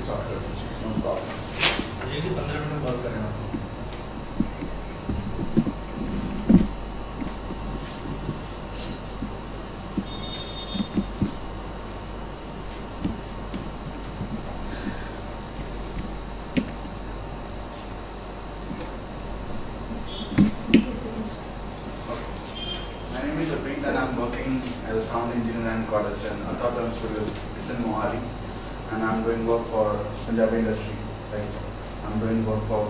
Start कर दीजिए। No problem. ये 15 मिनट बात करें आप। And I'm working as a sound engineer and chorist in 18July2016. It's in Mohali, and I'm doing work for Punjabi industry. Like I'm doing work for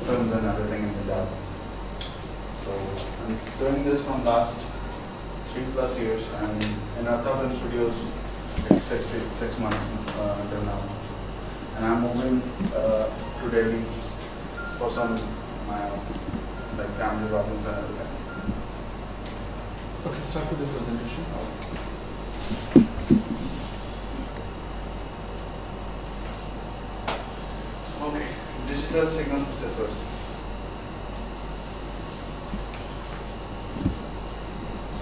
films and everything in Punjab. So I'm doing this from last 3+ years, and in 18Studios it's 6 months until now. And I'm moving to Delhi for some like family problems and everything. Okay, start with the presentation. Okay, digital signal processors.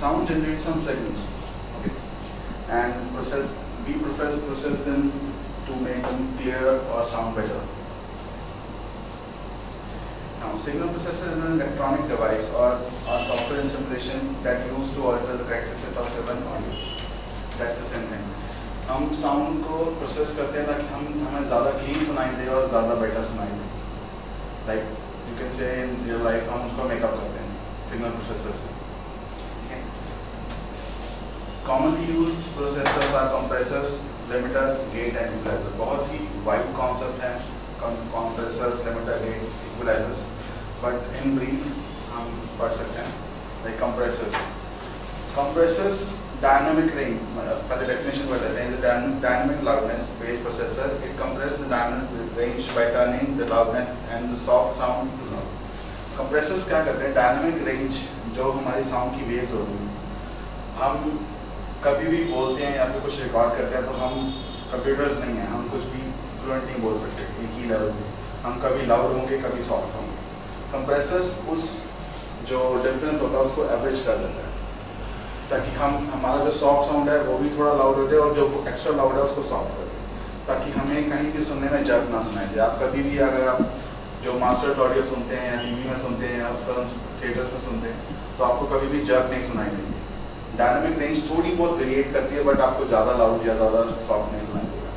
Sound generates some signals, okay, and we process them to make them clearer or sound better. Now, signal processor is an electronic device or software installation that used to alter the characteristic of given audio. That's the same thing. हम sound को process करते हैं ताकि हमें ज़्यादा clean सुनाई दे और ज़्यादा बेटर सुनाई दे. Like you can say in real life हम उसको मेकअप करते हैं सिग्नल प्रोसेसर से. Commonly used processors are compressors, limiter, gate and equalizer. बहुत ही वाइड कॉन्सेप्ट है compressors, limiter, gate, equalizers. But in brief हम पढ़ सकते हैं like compressors dynamic range. पहले definition बताते हैं. Is a dynamic loudness based processor. It compresses the dynamic range by turning the loudness and the soft sound to loud. Compressors क्या करते हैं? Dynamic range जो हमारी sound की waves होती हैं, हम कभी भी बोलते हैं या फिर कुछ रिकॉर्ड करते हैं तो हम कंप्यूटर्स नहीं हैं, हम कुछ भी फ्लुएंट नहीं बोल सकते एक ही लेवल पे. हम कभी लाउड होंगे, कभी सॉफ्ट होंगे. कंप्रेसर्स उस जो डिफरेंस होता है उसको एवरेज कर देता है ताकि हमारा जो सॉफ्ट साउंड है वो भी थोड़ा लाउड हो जाए और जो एक्स्ट्रा लाउड है उसको सॉफ्ट कर दे ताकि हमें कहीं भी सुनने में जर्क ना सुनाई दे. आप कभी भी अगर आप जो मास्टर्ड ऑडियो सुनते हैं या टीवी में सुनते हैं या फिल्म थिएटर्स में सुनते हैं तो आपको कभी भी जर्क नहीं सुनाई देंगे. डायनामिक रेंज थोड़ी बहुत वेरिएट करती है बट आपको ज़्यादा लाउड या ज़्यादा सॉफ्ट नहीं सुनाई देगा.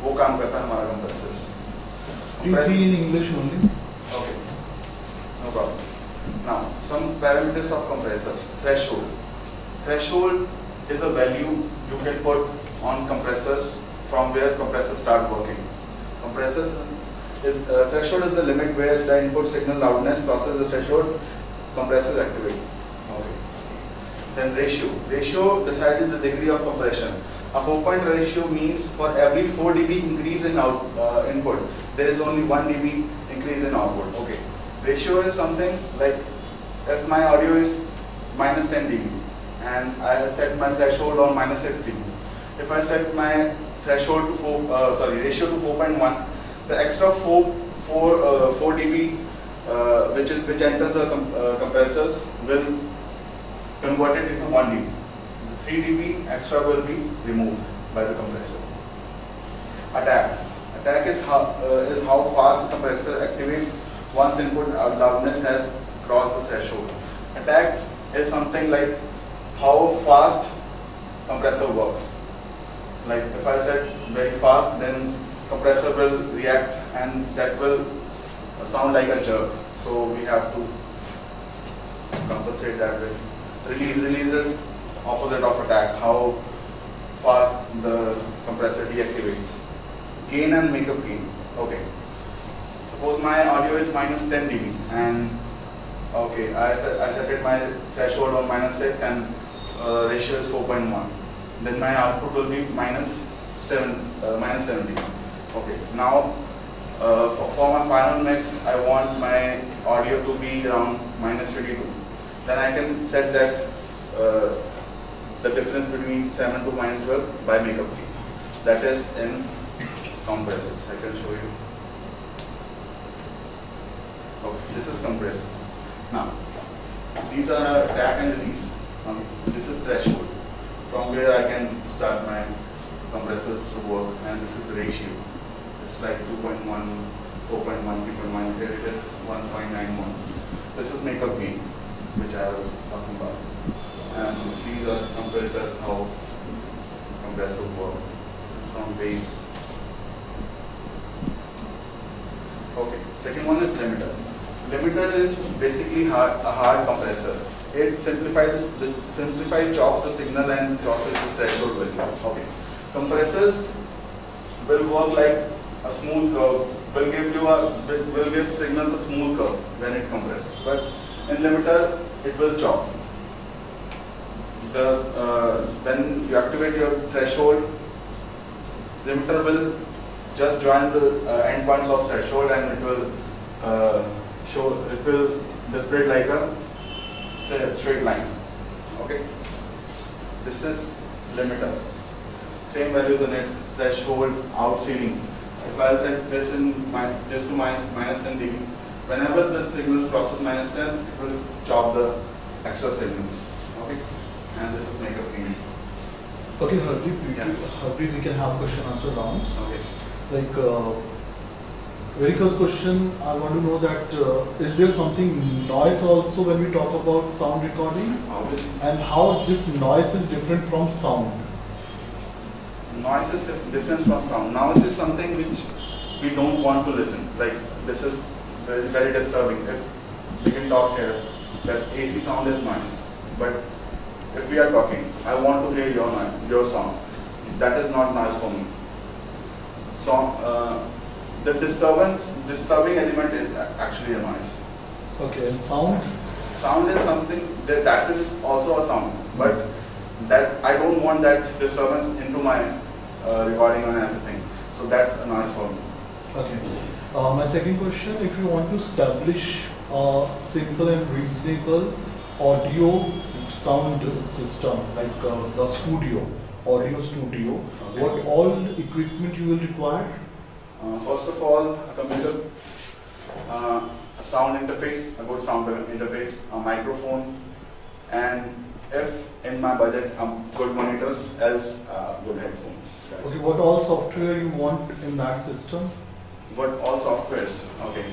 वो काम करता है हमारा compressor. Please be in English only. Okay, no problem. Now, some parameters of compressors. Threshold. Threshold is a value you can put on compressors from where compressors start working. Threshold is the limit where the input signal loudness crosses the threshold, compressors activate. Okay. Then ratio. Ratio decides the degree of compression. A 4-point ratio means for every 4 dB increase in input, there is only 1 dB increase in output. Okay. Ratio is something like if my audio is -10 dB and I set my threshold on -6 dB. If I set my threshold to ratio to 4.1, the extra 4 dB which enters the compressors will convert it into 1 dB. The 3 dB extra will be removed by the compressor. Attack is how fast the compressor activates once input loudness has crossed the threshold. Attack is something like how fast compressor works. Like if I set very fast, then compressor will react and that will sound like a jerk. So we have to compensate that with release is opposite of attack, how fast the compressor deactivates. Gain and makeup gain. Okay. Suppose my audio is -10 dB and okay, I set it my threshold on -6 and ratio is 4.1. Then my output will be -7 dB. Okay. Now for my final mix, I want my audio to be around -22. Then I can set that the difference between 7 to -12 by makeup gain. That is in compressors. I can show you. Okay, this is compressor. Now, these are attack and release. This is threshold, from where I can start my compressors to work, and this is ratio. it's like 2.1, 4.1, 3.1. Here it is 1.91. This is makeup gain, which I was talking about. And these are some filters how compressor work. This is from waves. Okay, second one is limiter. Limiter is basically a hard compressor. It simplifies chops the signal and crosses the threshold value. Okay. Compressors will work like a smooth curve, will give signals a smooth curve when it compresses. But in limiter, it will chop. When you activate your threshold, limiter will just join the endpoints of threshold, and it will display it like a straight line. Okay. This is limiter. Same values in it. Threshold, out ceiling. If I'll set this to minus 10 dB, whenever the signal crosses minus 10, it will chop the extra signals. Okay. And this is makeup gain. Okay, Hardeep, Yeah. Hardeep, we can have question answer rounds. Okay. Like, very first question, I want to know that is there something noise also when we talk about sound recording? Obviously. And how this noise is different from sound? Noise is different from sound. Noise is something which we don't want to listen. Like, this is very, very disturbing. If we can talk here, that AC sound is noise. But if we are talking, I want to hear your sound. That is not noise for me. So, the disturbing element is actually a noise. Okay, and sound? Sound is something that is also a sound, but that I don't want that disturbance into my recording and everything. So that's a noise for me. Okay. My second question, if you want to establish a simple and reasonable audio sound system, like the audio studio, Okay. what all equipment you will require? First of all, a computer, a sound interface, a good sound interface, a microphone, and if in my budget, good monitors, else good headphones. Okay, what all software you want in that system? What all softwares? Okay.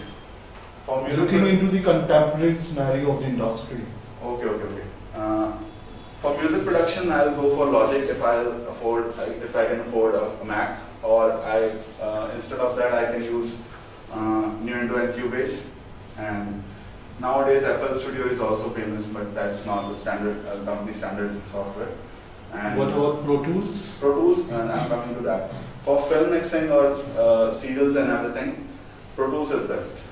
For music. Looking into the contemporary scenario of the industry. Okay. For music production, I'll go for Logic if I can afford a Mac, or instead of that I can use Nuendo and Cubase. And nowadays FL Studio is also famous, but that's not the standard company standard software. And What about Pro Tools? Pro Tools, and I'm coming to that. For film mixing or serials and everything, Pro Tools is best,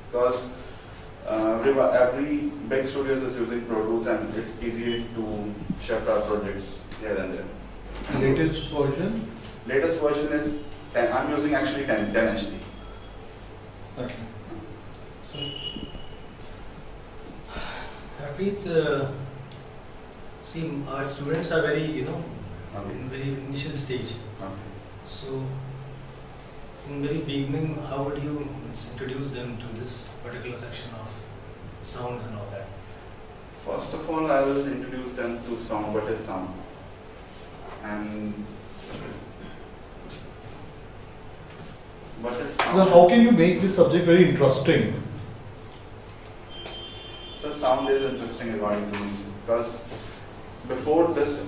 because every big studios is using Pro Tools, and it's easy to shift our projects here and there. Latest version? Latest version is 10. I'm using actually 10 HD. Okay. So, Harpreet, see, our students are very, in very initial stage. Okay. So, in very beginning, how would you introduce them to this particular section of sound and all that? First of all, I will introduce them to sound. What is sound? And what is sound? Now, how can you make this subject very interesting? So sound is interesting according to me, because before this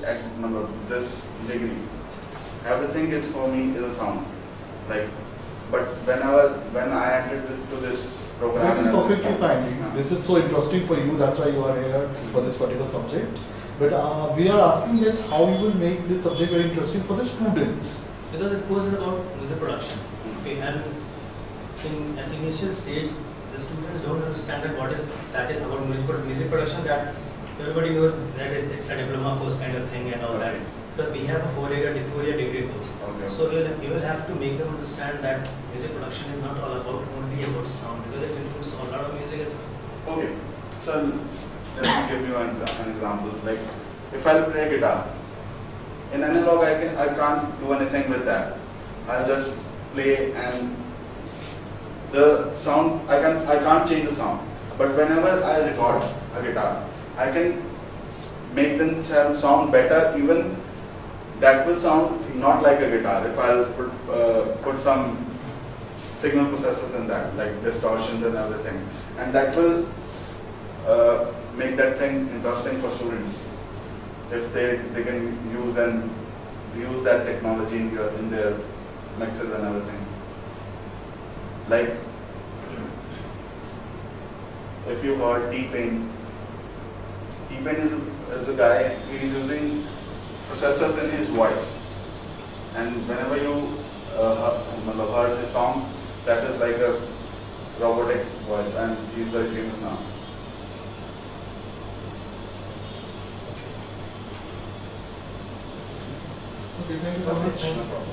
degree, everything is for me is a sound. Like, but when I entered to this program, That is and perfectly everything, fine. This is so interesting for you, that's why you are here for this particular subject. But we are asking that how you will make this subject very interesting for the students. Because this course is about music production. Okay, and at the initial stage, the students don't understand that what is about music production. That everybody knows that it's a diploma course kind of thing and all that. Because we have a four-year degree course. Okay. So you will have to make them understand that music production is not all only about sound, because it includes a lot of music as well. Okay, so let me give you an example. Like, if I play guitar, in analog I can't do anything with that. I'll just play, and the sound I can't change the sound. But whenever I record a guitar, I can make them sound better. Even that will sound not like a guitar. If I'll put some signal processors in that, like distortions and everything, and that will make that thing interesting for students if they can use that technology in their mixes and everything. Like if you heard T-Pain is a guy, he's using processors in his voice, and whenever you heard his song, that is like a robotic voice, and he's very famous now. Okay, thank you so much. No problem.